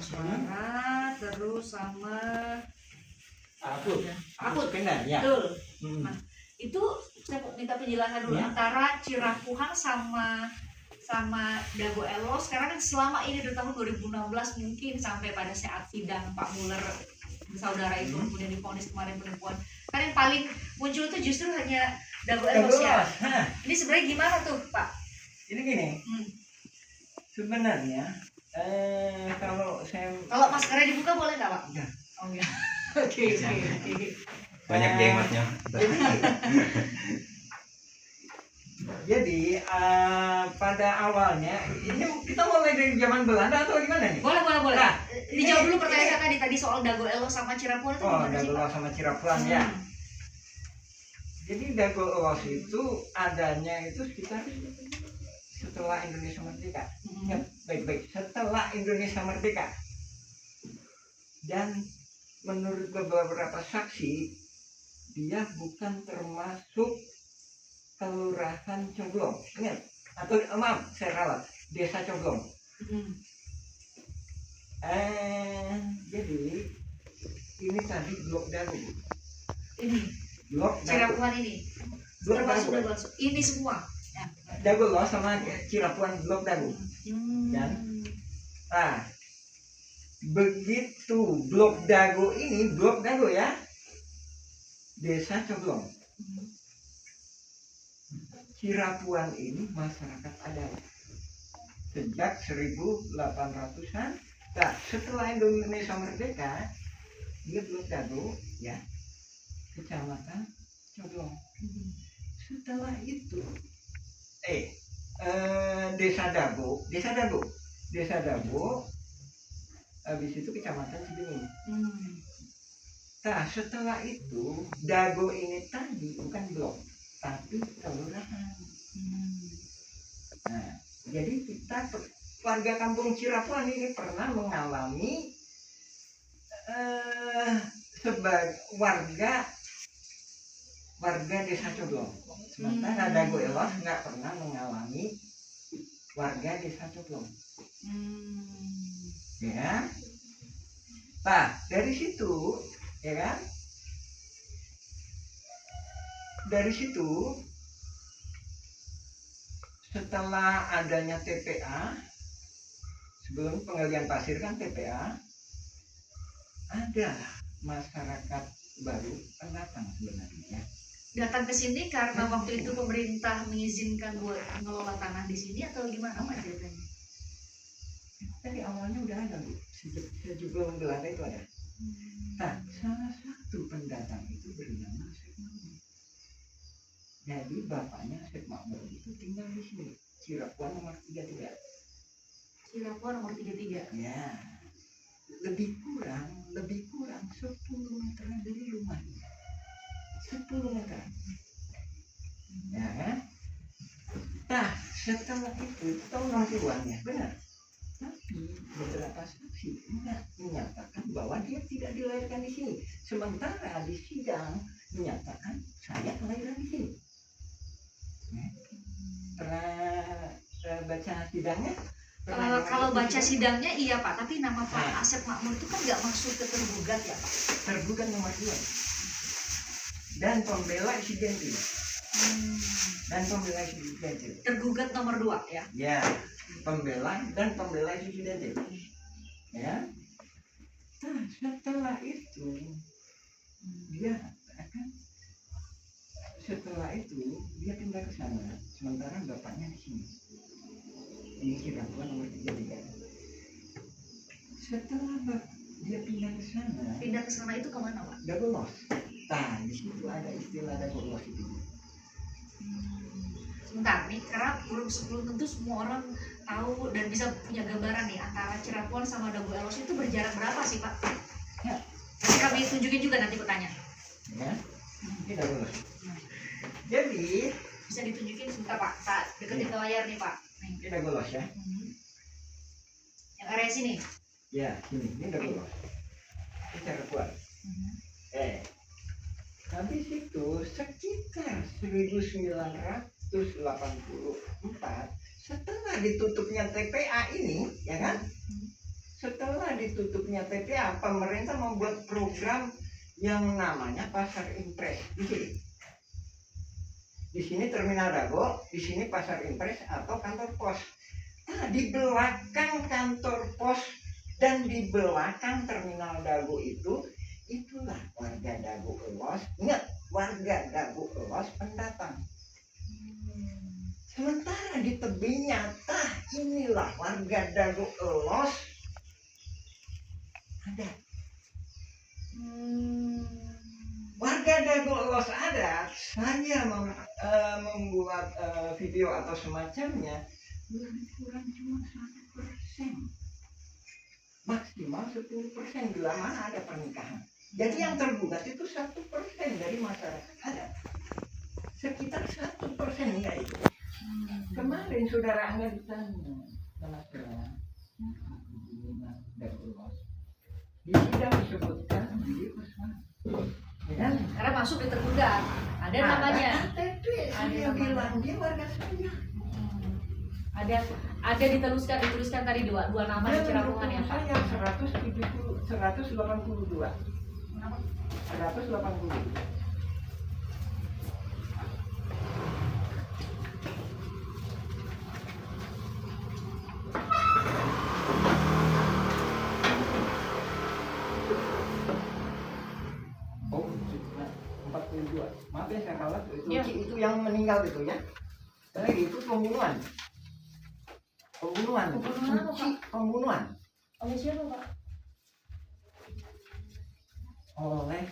suara terus sama Akut benar ya. Betul. Nah, itu saya minta penjelasan dulu antara Cirapuhan sama Dago Elos. Sekarang kan selama ini dari tahun 2016 mungkin sampai pada saat sidang Pak Muller bersaudara itu kemudian divonis kemarin penipuan. Kan yang paling muncul itu justru hanya Dago Elos ya. Ini sebenarnya gimana tuh Pak? Ini gini. Sebenarnya kalau maskernya dibuka boleh nggak Pak? Enggak. Oh ya. Oke. Banyak jengotnya. Jadi pada awalnya ini kita mulai dari zaman Belanda atau gimana nih? Boleh. Nah, dijawab dulu pertanyaan saya tadi soal Dago Elos sama Cirapuhan itu gimana sih? Dago Elos sama Cirapuhan ya. Jadi Dago Elos itu adanya itu sekitar setelah Indonesia merdeka. Ya, baik-baik. Setelah Indonesia merdeka. Dan menurut beberapa saksi dia bukan termasuk kelurahan Coblong, ingat? Atau maaf, saya ralat, desa Coblong. Jadi ini tadi blok Dago. Ini blok Cirapuhan ini. Blok Dago. Ini semua. Dago loh sama Cirapuhan blok Dago. Dan begitu blok Dago ya, desa Coblong. Cirapuhan ini masyarakat adat sejak 1800-an. Nah, setelah Indonesia merdeka, dia blok Dago ya, kecamatan Coblong. Setelah itu desa Dago, habis itu kecamatan Cibenying. Nah, setelah itu Dago ini tadi bukan blok, tapi kelurahan. Nah, jadi kita warga kampung Cirapuhan ini pernah mengalami sebagai warga desa Coblong. Sementara Dago Elos nggak pernah mengalami warga desa Coblong. Ya. Nah, dari situ, ya kan? Dari situ, setelah adanya TPA, sebelum penggalian pasir kan TPA, ada masyarakat baru pendatang sebenarnya. Datang ke sini karena waktu itu pemerintah mengizinkan buat mengelola tanah di sini atau gimana Pak ceritanya? Tadi awalnya udah ada Bu, sebelum Belanda itu ada. Nah, salah satu pendatang itu bernama Syekh Makmur. Jadi bapaknya Syekh Makmur itu tinggal di sini, Cirapuhan nomor 33. Cirapuhan nomor 33. Ya, lebih kurang 10 meter dari rumahnya. 10 meter. Ya kan? Nah, setelah itu tahu nanti uangnya, benar. Tapi beberapa saksi menyatakan bahwa dia tidak dilahirkan di sini. Sementara di sidang menyatakan saya kelahiran di sini. Pernah baca sidangnya? Kalau baca sidangnya iya Pak, tapi nama Pak Asep Makmur itu kan nggak masuk ke tergugat ya Pak? Tergugat nomor 2 dan pembela isi gentil. Tergugat nomor 2 ya? Ya, pembela isi gentil. Ya. Nah, setelah itu dia pindah ke sana. Sementara bapaknya di sini. Ini Cirapuhan nomor 33. Setelah dia pindah ke sana itu kemana Pak? Dago Elos. Nah, di situ ada istilah Dago Elos itu. Sebentar nih, karena belum tentu semua orang tahu dan bisa punya gambaran nih antara Cirapuhan sama Dago Elos itu berjarak berapa sih Pak? Ya. Nanti kami tunjukin juga nanti pertanyaan. Ya, ini Dago Elos. Jadi bisa ditunjukin sebentar Pak, saat deketin ke layar nih Pak. Ini Dago Elos ya. Yang area sini. Ya, ini Dago Elos. Ini Cirapuhan. Habis itu sekitar 1984 setelah ditutupnya TPA ini, ya kan? Setelah ditutupnya TPA, pemerintah membuat program yang namanya pasar impres di sini. Di sini terminal Dago, di sini pasar impres atau kantor pos. Nah, di belakang kantor pos dan di belakang terminal Dago itulah warga Dago Elos. Ingat, warga Dago Elos pendatang. Sementara di tebingnya, inilah warga Dago Elos ada. Warga Dago Elos ada. Saya membuat video atau semacamnya lebih kurang cuma 1%, maksimal 10% bila mana ada pernikahan. Jadi yang tergugat itu 1% dari masyarakat ada. Sekitar 1% enggak itu. Kemarin saudara Angga ditanya sama saya, di sidang disebutkan di pesan, ya, Karena masuk di tergugat. Ada namanya. KTP, dia bilang dia warga saya. Ada dituliskan tadi dua nama di Cirapungan ya Pak. Saya 182. 180. Oh, 42. Maaf ya saya kalah Ya. itu yang meninggal itu ya. Itu pembunuhan. Pembunuhan apa, Pak? Pembunuhan. Oleh siapa Pak? Oleh